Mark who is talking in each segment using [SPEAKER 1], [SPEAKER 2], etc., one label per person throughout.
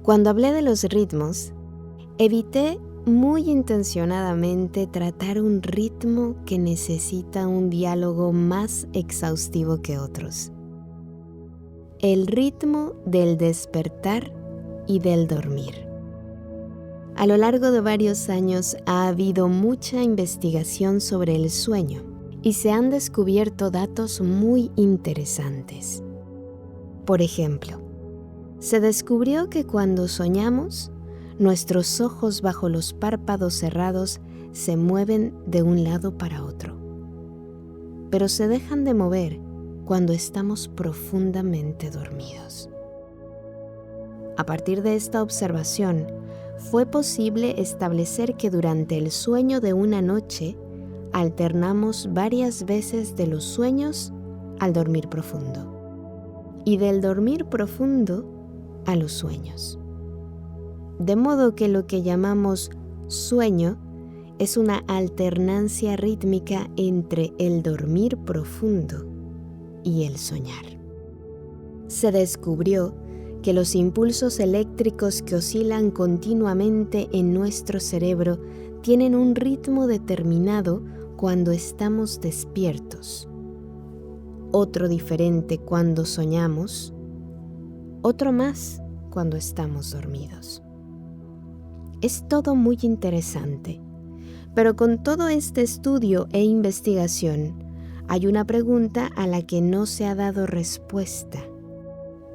[SPEAKER 1] Cuando hablé de los ritmos, evité muy intencionadamente tratar un ritmo que necesita un diálogo más exhaustivo que otros. El ritmo del despertar y del dormir. A lo largo de varios años ha habido mucha investigación sobre el sueño y se han descubierto datos muy interesantes. Por ejemplo, se descubrió que cuando soñamos, nuestros ojos bajo los párpados cerrados se mueven de un lado para otro, pero se dejan de mover cuando estamos profundamente dormidos. A partir de esta observación, fue posible establecer que durante el sueño de una noche alternamos varias veces de los sueños al dormir profundo y del dormir profundo a los sueños. De modo que lo que llamamos sueño es una alternancia rítmica entre el dormir profundo y el soñar. Se descubrió que los impulsos eléctricos que oscilan continuamente en nuestro cerebro tienen un ritmo determinado cuando estamos despiertos, otro diferente cuando soñamos, otro más cuando estamos dormidos. Es todo muy interesante, pero con todo este estudio e investigación, hay una pregunta a la que no se ha dado respuesta.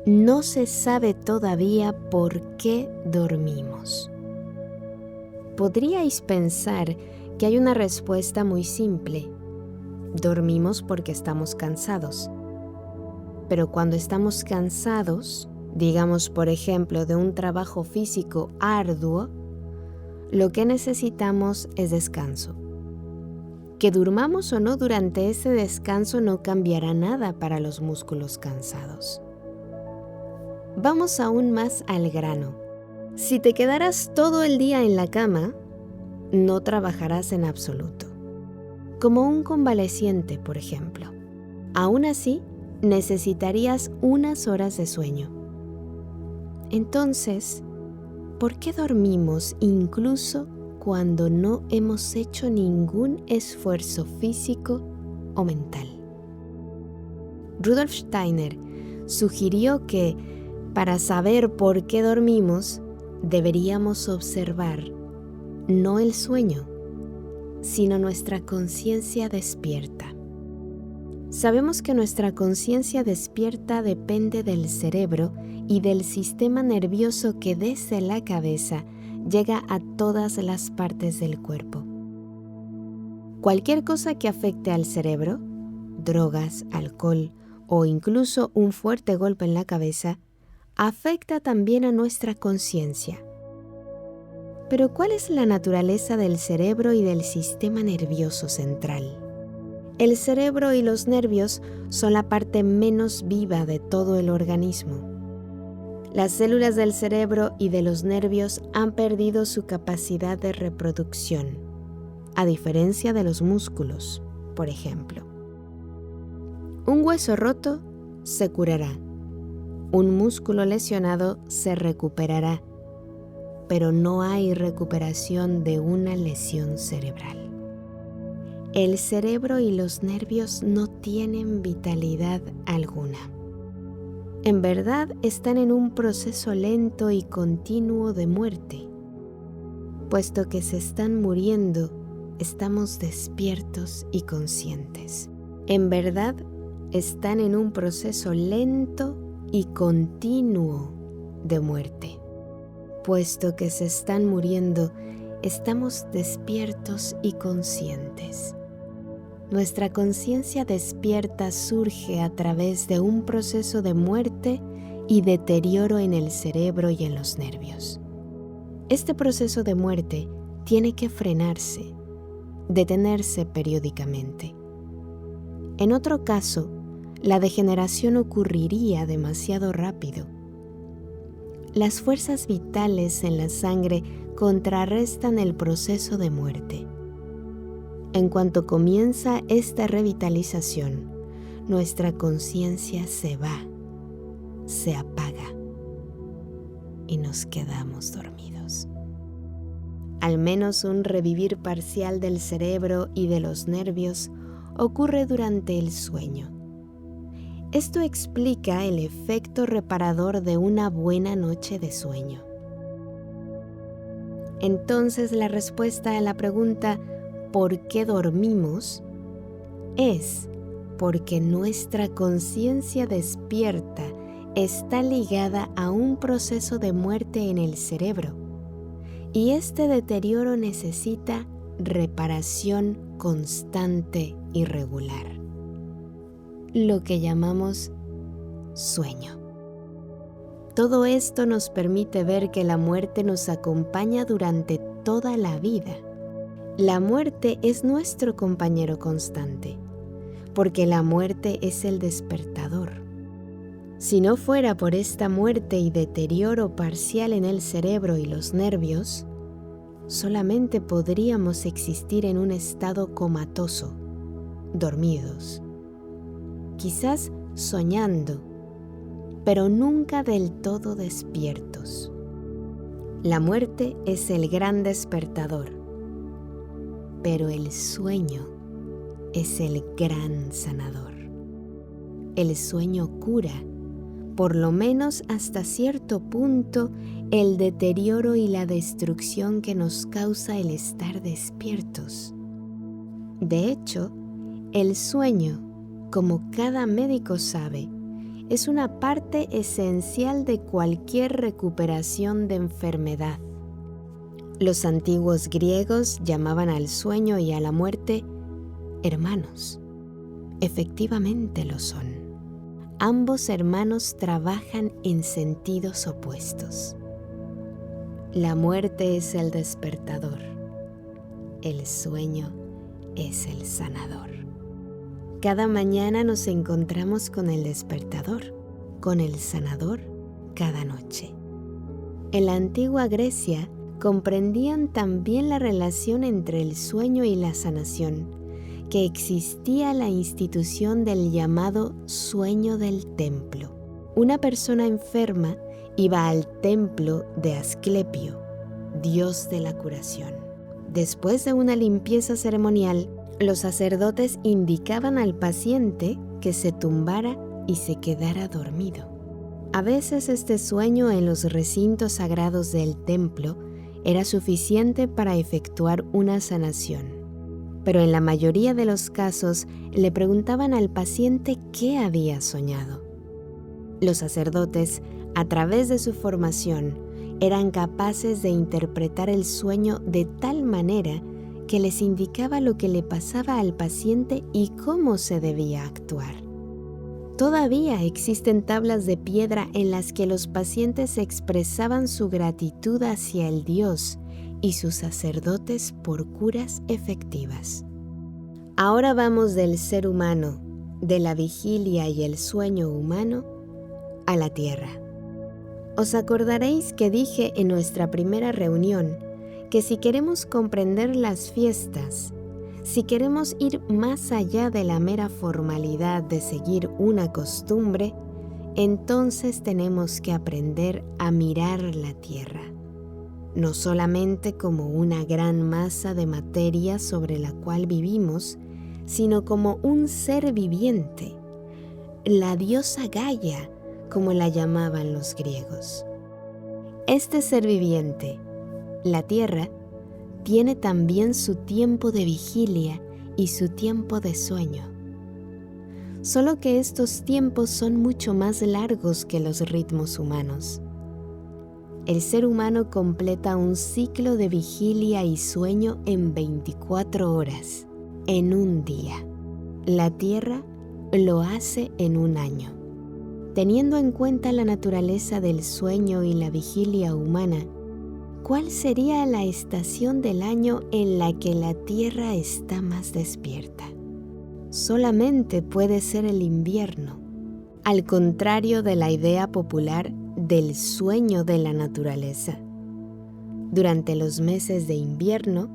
[SPEAKER 1] No se sabe todavía por qué dormimos. Podríais pensar que hay una respuesta muy simple. Dormimos porque estamos cansados. Pero cuando estamos cansados, digamos por ejemplo de un trabajo físico arduo, lo que necesitamos es descanso. Que durmamos o no durante ese descanso no cambiará nada para los músculos cansados. Vamos aún más al grano. Si te quedaras todo el día en la cama, no trabajarás en absoluto. Como un convaleciente, por ejemplo. Aún así, necesitarías unas horas de sueño. Entonces, ¿por qué dormimos incluso cuando no hemos hecho ningún esfuerzo físico o mental? Rudolf Steiner sugirió que para saber por qué dormimos, deberíamos observar no el sueño, sino nuestra conciencia despierta. Sabemos que nuestra conciencia despierta depende del cerebro y del sistema nervioso que desde la cabeza llega a todas las partes del cuerpo. Cualquier cosa que afecte al cerebro, drogas, alcohol o incluso un fuerte golpe en la cabeza, afecta también a nuestra conciencia. Pero ¿cuál es la naturaleza del cerebro y del sistema nervioso central? El cerebro y los nervios son la parte menos viva de todo el organismo. Las células del cerebro y de los nervios han perdido su capacidad de reproducción, a diferencia de los músculos, por ejemplo. Un hueso roto se curará. Un músculo lesionado se recuperará, pero no hay recuperación de una lesión cerebral. El cerebro y los nervios no tienen vitalidad alguna. En verdad están en un proceso lento y continuo de muerte. Puesto que se están muriendo, estamos despiertos y conscientes. En verdad están en un proceso lento y continuo de muerte. Puesto que se están muriendo, estamos despiertos y conscientes. Nuestra conciencia despierta surge a través de un proceso de muerte y deterioro en el cerebro y en los nervios. Este proceso de muerte tiene que frenarse, detenerse periódicamente. En otro caso, la degeneración ocurriría demasiado rápido. Las fuerzas vitales en la sangre contrarrestan el proceso de muerte. En cuanto comienza esta revitalización, nuestra conciencia se va, se apaga. y nos quedamos dormidos. Al menos un revivir parcial del cerebro y de los nervios ocurre durante el sueño. Esto explica el efecto reparador de una buena noche de sueño. Entonces, la respuesta a la pregunta ¿por qué dormimos? Es porque nuestra conciencia despierta está ligada a un proceso de muerte en el cerebro, y este deterioro necesita reparación constante y regular, lo que llamamos sueño. Todo esto nos permite ver que la muerte nos acompaña durante toda la vida. La muerte es nuestro compañero constante, porque la muerte es el despertador. Si no fuera por esta muerte y deterioro parcial en el cerebro y los nervios, solamente podríamos existir en un estado comatoso, dormidos, quizás soñando, pero nunca del todo despiertos. La muerte es el gran despertador, pero el sueño es el gran sanador. El sueño cura, por lo menos hasta cierto punto, el deterioro y la destrucción que nos causa el estar despiertos. De hecho, el sueño, como cada médico sabe, es una parte esencial de cualquier recuperación de enfermedad. Los antiguos griegos llamaban al sueño y a la muerte hermanos. Efectivamente lo son. Ambos hermanos trabajan en sentidos opuestos. La muerte es el despertador. El sueño es el sanador. Cada mañana nos encontramos con el despertador, con el sanador cada noche. En la antigua Grecia comprendían también la relación entre el sueño y la sanación, que existía la institución del llamado sueño del templo. Una persona enferma iba al templo de Asclepio, dios de la curación. Después de una limpieza ceremonial, los sacerdotes indicaban al paciente que se tumbara y se quedara dormido. A veces este sueño en los recintos sagrados del templo era suficiente para efectuar una sanación, pero en la mayoría de los casos le preguntaban al paciente qué había soñado. Los sacerdotes, a través de su formación, eran capaces de interpretar el sueño de tal manera que les indicaba lo que le pasaba al paciente y cómo se debía actuar. Todavía existen tablas de piedra en las que los pacientes expresaban su gratitud hacia el Dios y sus sacerdotes por curas efectivas. Ahora vamos del ser humano, de la vigilia y el sueño humano, a la tierra. Os acordaréis que dije en nuestra primera reunión que si queremos comprender las fiestas, si queremos ir más allá de la mera formalidad de seguir una costumbre, entonces tenemos que aprender a mirar la tierra, no solamente como una gran masa de materia sobre la cual vivimos, sino como un ser viviente, la diosa Gaia, como la llamaban los griegos. Este ser viviente, la tierra, tiene también su tiempo de vigilia y su tiempo de sueño. Solo que estos tiempos son mucho más largos que los ritmos humanos. El ser humano completa un ciclo de vigilia y sueño en 24 horas, en un día. La tierra lo hace en un año. Teniendo en cuenta la naturaleza del sueño y la vigilia humana, ¿cuál sería la estación del año en la que la Tierra está más despierta? Solamente puede ser el invierno, al contrario de la idea popular del sueño de la naturaleza. Durante los meses de invierno,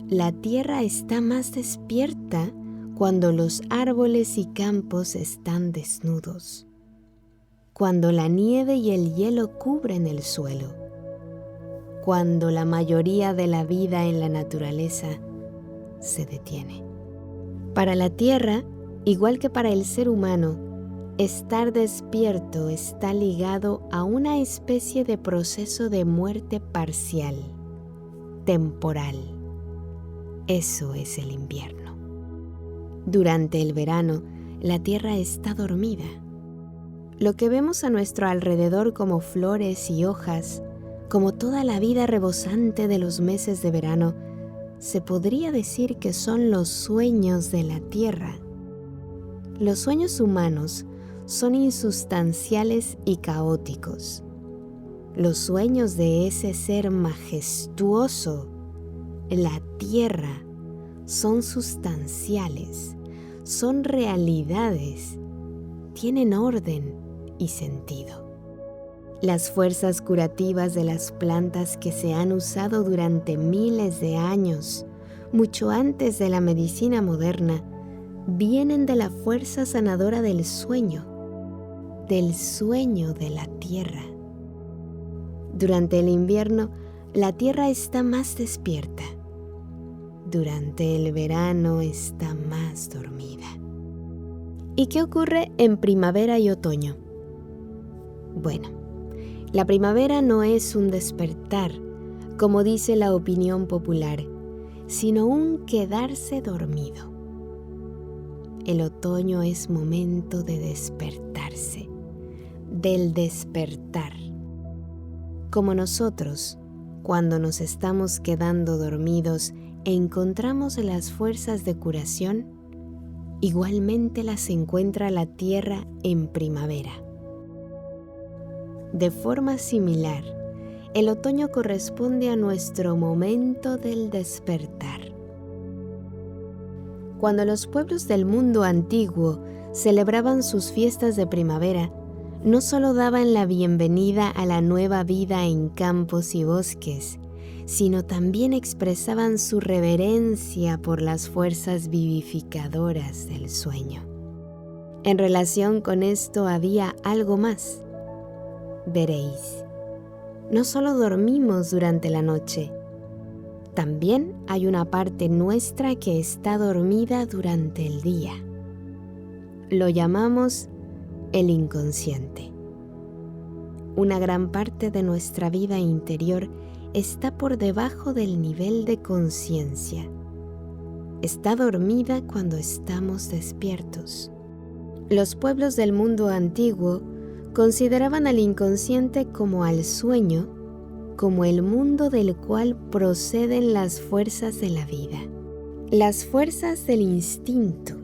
[SPEAKER 1] la Tierra está más despierta cuando los árboles y campos están desnudos, cuando la nieve y el hielo cubren el suelo, cuando la mayoría de la vida en la naturaleza se detiene. Para la Tierra, igual que para el ser humano, estar despierto está ligado a una especie de proceso de muerte parcial, temporal. Eso es el invierno. Durante el verano, la Tierra está dormida. Lo que vemos a nuestro alrededor como flores y hojas, como toda la vida rebosante de los meses de verano, se podría decir que son los sueños de la Tierra. Los sueños humanos son insustanciales y caóticos. Los sueños de ese ser majestuoso, la Tierra, son sustanciales, son realidades, tienen orden y sentido. Las fuerzas curativas de las plantas que se han usado durante miles de años, mucho antes de la medicina moderna, vienen de la fuerza sanadora del sueño de la Tierra. Durante el invierno, la Tierra está más despierta. Durante el verano está más dormida. ¿Y qué ocurre en primavera y otoño? Bueno, la primavera no es un despertar, como dice la opinión popular, sino un quedarse dormido. El otoño es momento de despertarse, del despertar. Como nosotros, cuando nos estamos quedando dormidos, encontramos las fuerzas de curación, igualmente las encuentra la Tierra en primavera. De forma similar, el otoño corresponde a nuestro momento del despertar. Cuando los pueblos del mundo antiguo celebraban sus fiestas de primavera, no solo daban la bienvenida a la nueva vida en campos y bosques, sino también expresaban su reverencia por las fuerzas vivificadoras del sueño. En relación con esto había algo más. Veréis, no solo dormimos durante la noche, también hay una parte nuestra que está dormida durante el día. Lo llamamos el inconsciente. Una gran parte de nuestra vida interior está por debajo del nivel de conciencia. Está dormida cuando estamos despiertos. Los pueblos del mundo antiguo consideraban al inconsciente como al sueño, como el mundo del cual proceden las fuerzas de la vida. Las fuerzas del instinto,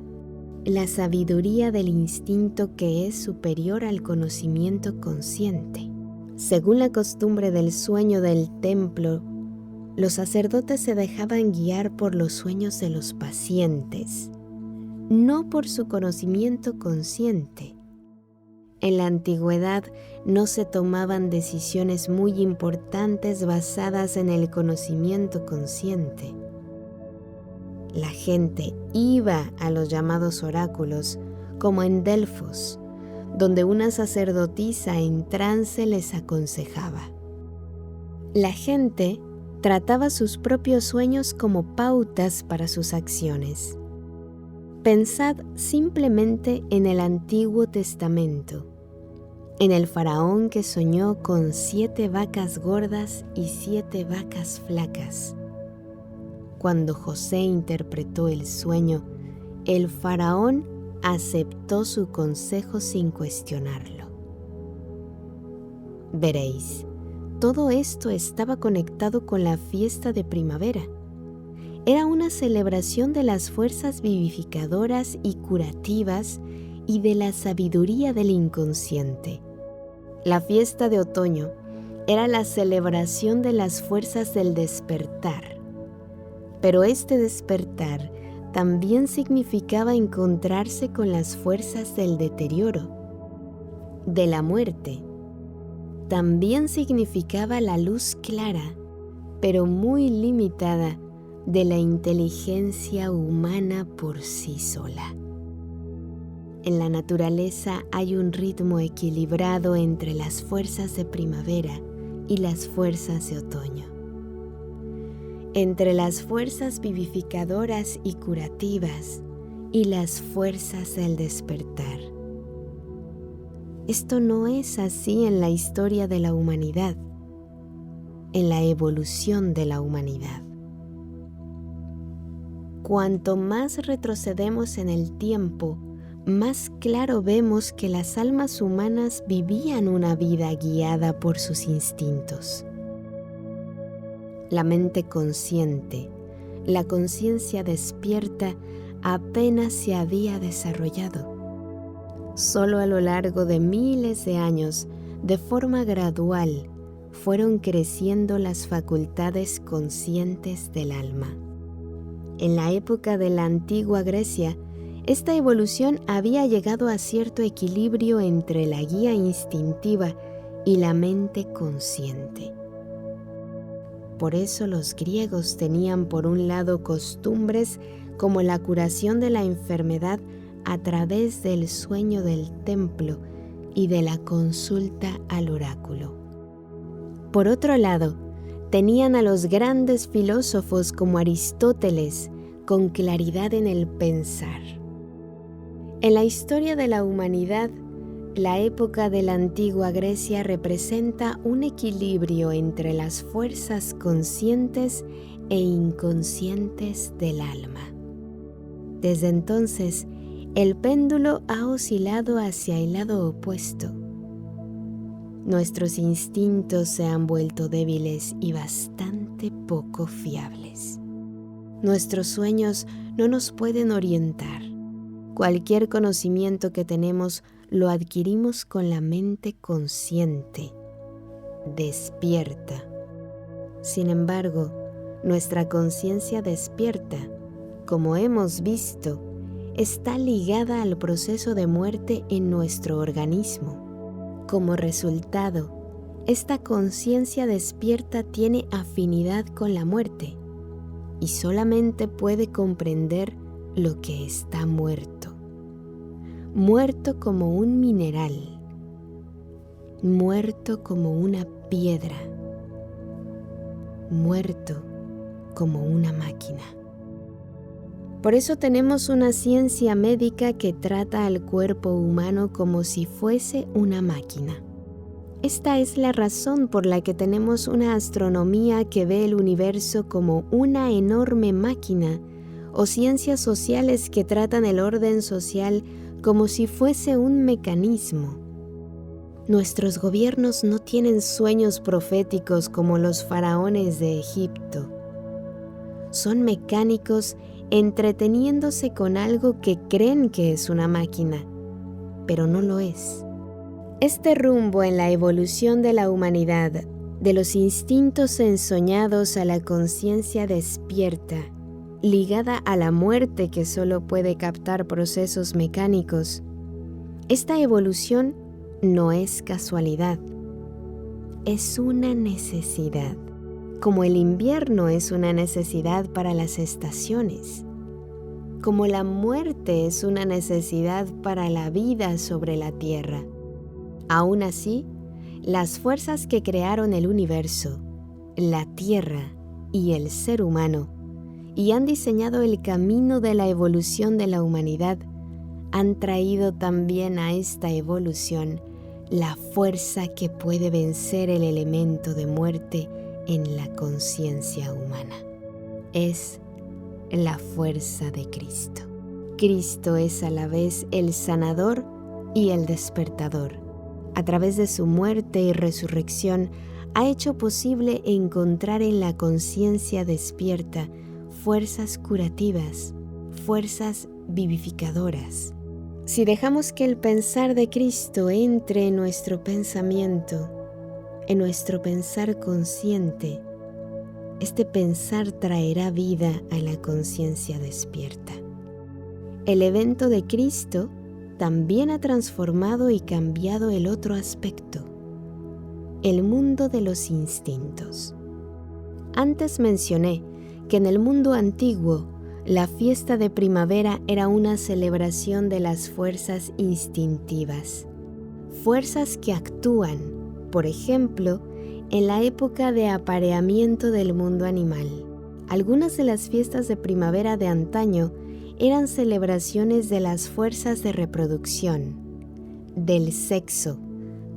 [SPEAKER 1] la sabiduría del instinto que es superior al conocimiento consciente. Según la costumbre del sueño del templo, los sacerdotes se dejaban guiar por los sueños de los pacientes, no por su conocimiento consciente. En la antigüedad no se tomaban decisiones muy importantes basadas en el conocimiento consciente. La gente iba a los llamados oráculos, como en Delfos, donde una sacerdotisa en trance les aconsejaba. La gente trataba sus propios sueños como pautas para sus acciones. Pensad simplemente en el Antiguo Testamento, en el faraón que soñó con 7 vacas gordas y 7 vacas flacas. Cuando José interpretó el sueño, el faraón aceptó su consejo sin cuestionarlo. Veréis, todo esto estaba conectado con la fiesta de primavera. Era una celebración de las fuerzas vivificadoras y curativas y de la sabiduría del inconsciente. La fiesta de otoño era la celebración de las fuerzas del despertar. Pero este despertar también significaba encontrarse con las fuerzas del deterioro, de la muerte. También significaba la luz clara, pero muy limitada, de la inteligencia humana por sí sola. En la naturaleza hay un ritmo equilibrado entre las fuerzas de primavera y las fuerzas de otoño. Entre las fuerzas vivificadoras y curativas y las fuerzas del despertar. Esto no es así en la historia de la humanidad, en la evolución de la humanidad. Cuanto más retrocedemos en el tiempo, más claro vemos que las almas humanas vivían una vida guiada por sus instintos. La mente consciente, la conciencia despierta, apenas se había desarrollado. Solo a lo largo de miles de años, de forma gradual, fueron creciendo las facultades conscientes del alma. En la época de la antigua Grecia, esta evolución había llegado a cierto equilibrio entre la guía instintiva y la mente consciente. Por eso los griegos tenían por un lado costumbres como la curación de la enfermedad a través del sueño del templo y de la consulta al oráculo. Por otro lado, tenían a los grandes filósofos como Aristóteles con claridad en el pensar. En la historia de la humanidad, la época de la antigua Grecia representa un equilibrio entre las fuerzas conscientes e inconscientes del alma. Desde entonces, el péndulo ha oscilado hacia el lado opuesto. Nuestros instintos se han vuelto débiles y bastante poco fiables. Nuestros sueños no nos pueden orientar. Cualquier conocimiento que tenemos lo adquirimos con la mente consciente, despierta. Sin embargo, nuestra conciencia despierta, como hemos visto, está ligada al proceso de muerte en nuestro organismo. Como resultado, esta conciencia despierta tiene afinidad con la muerte y solamente puede comprender lo que está muerto. Muerto como un mineral, muerto como una piedra, muerto como una máquina. Por eso tenemos una ciencia médica que trata al cuerpo humano como si fuese una máquina. Esta es la razón por la que tenemos una astronomía que ve el universo como una enorme máquina, o ciencias sociales que tratan el orden social como si fuese un mecanismo. Nuestros gobiernos no tienen sueños proféticos como los faraones de Egipto. Son mecánicos entreteniéndose con algo que creen que es una máquina, pero no lo es. Este rumbo en la evolución de la humanidad, de los instintos ensoñados a la conciencia despierta, ligada a la muerte que solo puede captar procesos mecánicos, esta evolución no es casualidad, es una necesidad. Como el invierno es una necesidad para las estaciones, como la muerte es una necesidad para la vida sobre la tierra. Aún así, las fuerzas que crearon el universo, la tierra y el ser humano, y han diseñado el camino de la evolución de la humanidad, han traído también a esta evolución la fuerza que puede vencer el elemento de muerte en la conciencia humana. Es la fuerza de Cristo. Cristo es a la vez el sanador y el despertador. A través de su muerte y resurrección, ha hecho posible encontrar en la conciencia despierta fuerzas curativas, fuerzas vivificadoras. Si dejamos que el pensar de Cristo entre en nuestro pensamiento, en nuestro pensar consciente, este pensar traerá vida a la conciencia despierta. El evento de Cristo también ha transformado y cambiado el otro aspecto, el mundo de los instintos. Antes mencioné que en el mundo antiguo, la fiesta de primavera era una celebración de las fuerzas instintivas, fuerzas que actúan, por ejemplo, en la época de apareamiento del mundo animal. Algunas de las fiestas de primavera de antaño eran celebraciones de las fuerzas de reproducción, del sexo,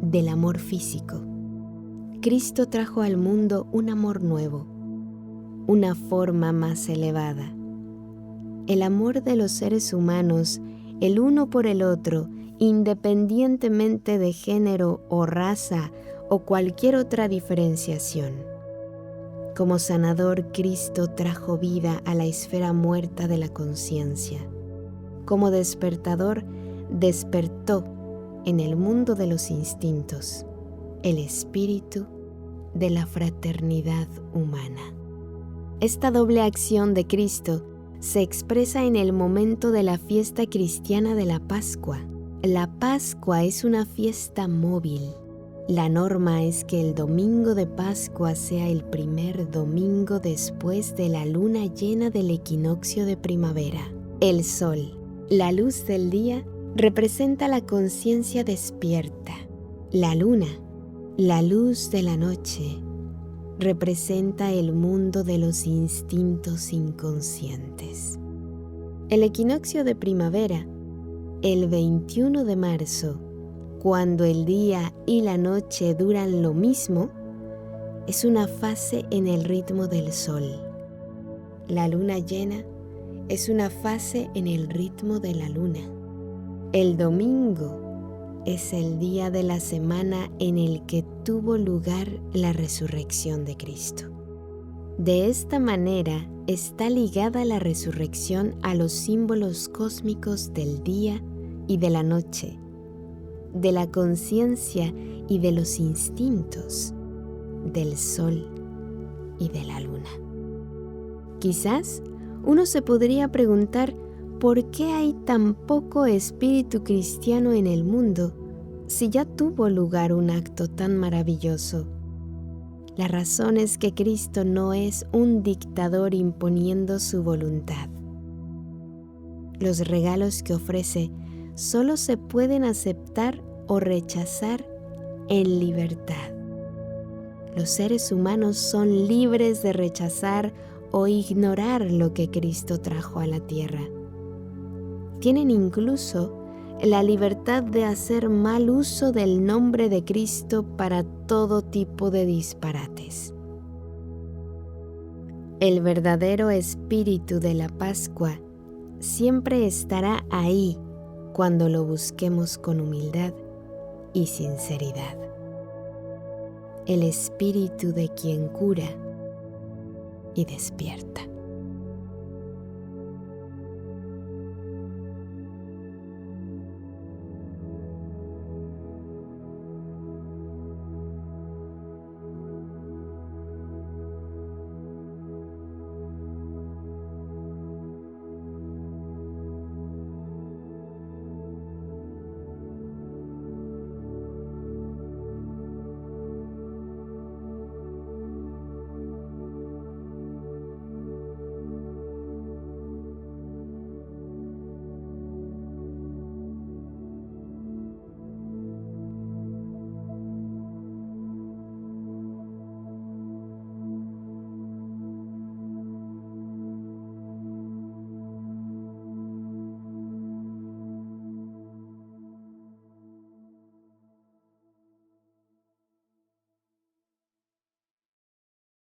[SPEAKER 1] del amor físico. Cristo trajo al mundo un amor nuevo, una forma más elevada. El amor de los seres humanos, el uno por el otro, independientemente de género o raza o cualquier otra diferenciación. Como sanador, Cristo trajo vida a la esfera muerta de la conciencia. Como despertador, despertó en el mundo de los instintos el espíritu de la fraternidad humana. Esta doble acción de Cristo se expresa en el momento de la fiesta cristiana de la Pascua. La Pascua es una fiesta móvil. La norma es que el domingo de Pascua sea el primer domingo después de la luna llena del equinoccio de primavera. El sol, la luz del día, representa la conciencia despierta. La luna, la luz de la noche, representa el mundo de los instintos inconscientes. El equinoccio de primavera, el 21 de marzo, cuando el día y la noche duran lo mismo, es una fase en el ritmo del sol. La luna llena es una fase en el ritmo de la luna. El domingo es el día de la semana en el que tuvo lugar la resurrección de Cristo. De esta manera está ligada la resurrección a los símbolos cósmicos del día y de la noche, de la conciencia y de los instintos, del sol y de la luna. Quizás uno se podría preguntar por qué hay tan poco espíritu cristiano en el mundo si ya tuvo lugar un acto tan maravilloso. La razón es que Cristo no es un dictador imponiendo su voluntad. Los regalos que ofrece solo se pueden aceptar o rechazar en libertad. Los seres humanos son libres de rechazar o ignorar lo que Cristo trajo a la tierra. Tienen incluso la libertad de hacer mal uso del nombre de Cristo para todo tipo de disparates. El verdadero espíritu de la Pascua siempre estará ahí cuando lo busquemos con humildad y sinceridad. El espíritu de quien cura y despierta.